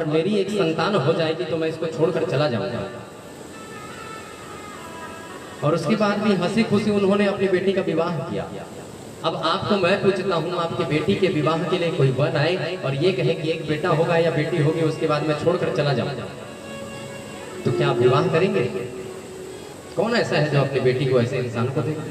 और मेरी एक संतान हो जाएगी तो मैं इसको छोड़कर चला जाऊंगा। और उसके बाद भी हंसी खुशी उन्होंने अपनी बेटी का विवाह किया। अब आपको मैं पूछता हूँ, आपकी बेटी के विवाह के लिए कोई वन आए और ये कहे कि एक बेटा होगा या बेटी होगी, उसके बाद मैं छोड़कर चला जाऊंगा, तो क्या आप विवाह करेंगे? कौन ऐसा है जो अपनी बेटी को ऐसे इंसान को देगा?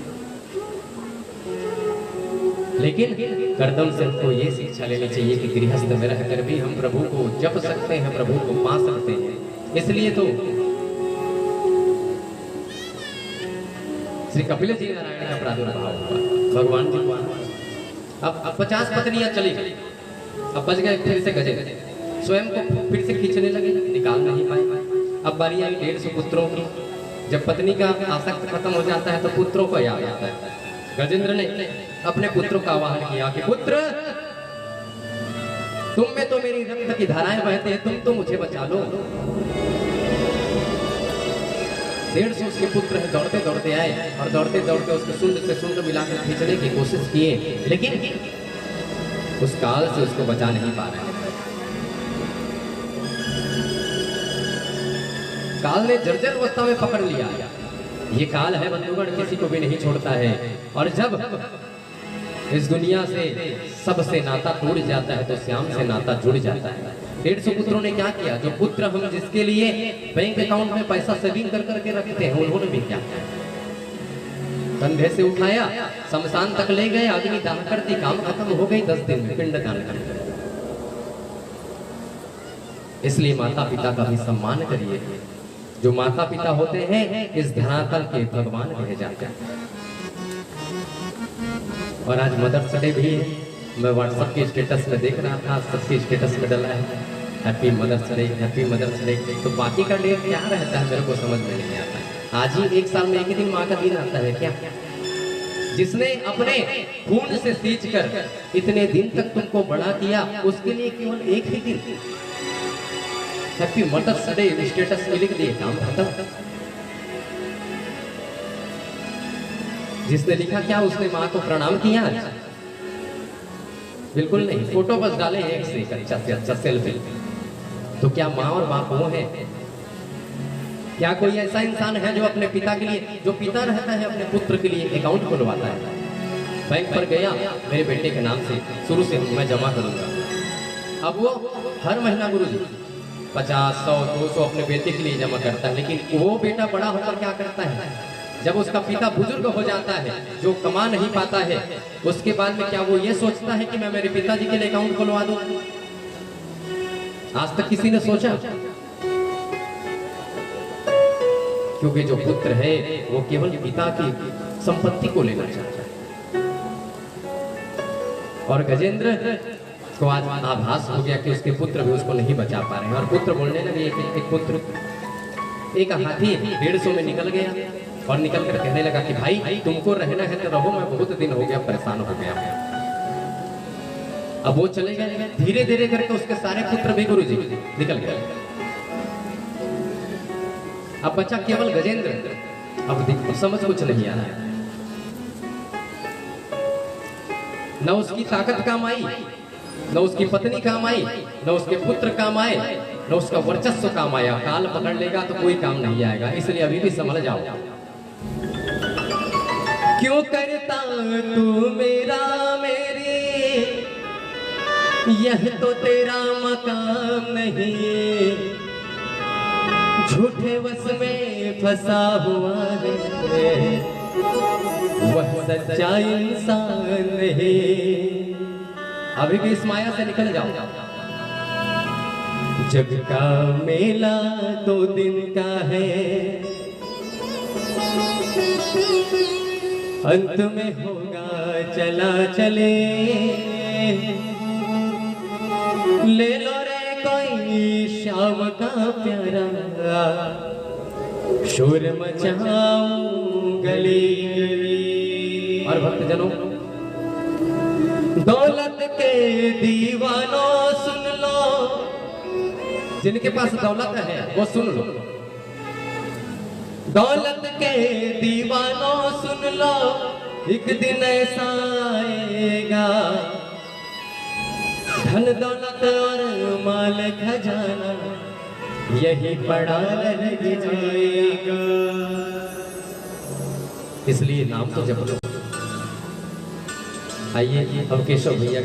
लेकिन करदम से हमको ये शिक्षा लेनी चाहिए कि गृहस्थ में रहकर भी हम प्रभु को जप सकते हैं, प्रभु को पा सकते हैं। इसलिए तो श्री कपिल जी नारायण का प्रादुर्भाव हुआ, भगवान जी को। अब 50 पत्नियां चली, अब बच गए फिर से गजे, स्वयं को फिर से खींचने लगे, निकाल नहीं पाए। अब बारी आई 150 पुत्रों की। जब पत्नी का आसक्त खत्म हो जाता है तो पुत्रों को याद आता है। गजेंद्र ने अपने पुत्रों का आह्वान किया कि पुत्र, तुम में तो मेरी रक्त की धाराएं बहते हैं, तुम तो मुझे बचा लो। 150 उसके पुत्र दौड़ते दौड़ते आए और दौड़ते दौड़ते उसके सुंड से सुंड मिलाकर खींचने की कोशिश किए, लेकिन उस काल से उसको बचा नहीं पा रहे। काल ने जर्जर अवस्था में पकड़ लिया। ये काल है बंधुगण, किसी को भी नहीं छोड़ता है। और जब इस दुनिया से सबसे नाता टूट जाता है तो श्याम से नाता जुड़ जाता है। 150 पुत्रों ने क्या किया? जो पुत्र हम जिसके लिए बैंक अकाउंट में पैसा सेविंग कर करके रखते हैं, उन्होंने भी क्या किया? कंधे से उठाया, शमशान तक ले गए, अग्नि दाह कर दी, काम खत्म हो गई। 10 दिन में पिंडदान कर दिया। इसलिए माता पिता का भी सम्मान करिए। जो माता पिता होते हैं इस धरातल के भगवान कहे जाते हैं। और आज मदर्स डे भी है। मैं व्हाट्सएप के स्टेटस में देख रहा था, सबके स्टेटस में डला है happy mother's day, happy mother's day. तो बाकी का डे क्या रहता है मेरे को समझ में नहीं आता है। आज ही एक साल में एक ही दिन माँ का दिन आता है क्या? जिसने अपने खून से सींच कर इतने दिन तक तुमको बड़ा किया, उसके लिए केवल एक ही दिन हैप्पी मदर्स डे स्टेटस में लिख दिए, काम खत्म। जिसने लिखा क्या? उसने माँ को प्रणाम किया? बिल्कुल नहीं, फोटो बस डाले एक से एक अच्छा से अच्छा सेल्फी। तो क्या माँ और बाप वो है? क्या कोई ऐसा इंसान है जो अपने पिता के लिए, जो पिता रहता है अपने पुत्र के लिए अकाउंट खुलवाता है? बैंक पर गया, मेरे बेटे के नाम से शुरू से मैं जमा करूंगा। अब वो हर महीना गुरुजी 50, 100, 200 अपने बेटे के लिए जमा करता है। लेकिन वो बेटा बड़ा होकर क्या करता है? जब उसका पिता बुजुर्ग हो जाता है, जो कमा नहीं पाता है, उसके बाद में क्या वो ये सोचता है कि मैं मेरे पिताजी के लिए अकाउंट खुलवा दूं? आज तक किसी ने सोचा? क्योंकि जो पुत्र है वो केवल पिता की संपत्ति को लेना चाहता है। और गजेंद्र को आज आभास हो गया कि उसके पुत्र भी उसको नहीं बचा पा रहे हैं। और पुत्र बोलने लगे, एक पुत्र, एक हाथी 150 में निकल गया और निकल कर कहने लगा कि भाई तुमको रहना है तो रहो, मैं बहुत दिन हो गया परेशान हो गया। अब वो चले गए, धीरे धीरे करके उसके सारे पुत्र भी गुरुजी निकल गए। अब बचा केवल गजेंद्र। अब समझ कुछ नहीं आ रहा है, न उसकी ताकत काम आई, न उसकी पत्नी काम आई, न उसके पुत्र काम आए, न उसका वर्चस्व काम आया। काल पकड़ लेगा तो कोई काम नहीं आएगा। इसलिए अभी भी समझ जाओ, क्यों करता तू मेरा मेरी, यह तो तेरा मकाम नहीं। झूठे वश में फंसा हुआ है, वह सच्चा इंसान नहीं। अभी भी इस माया से निकल जाओ। जग का मेला 2 दिन का है, अंत में होगा चला चले। ले लो रे कोई शाम का प्यारा, शोर मचाऊं गली गली। और भक्तजनों, दौलत के दीवानों सुन लो, जिनके पास दौलत है वो सुन लो। दौलत के दीवानों सुन लो, एक दिन ऐसा आएगा धन दौलत और माल खजाना यही पड़ा रह जाएगा। इसलिए नाम तो जप लो। आइए अब केशव भैया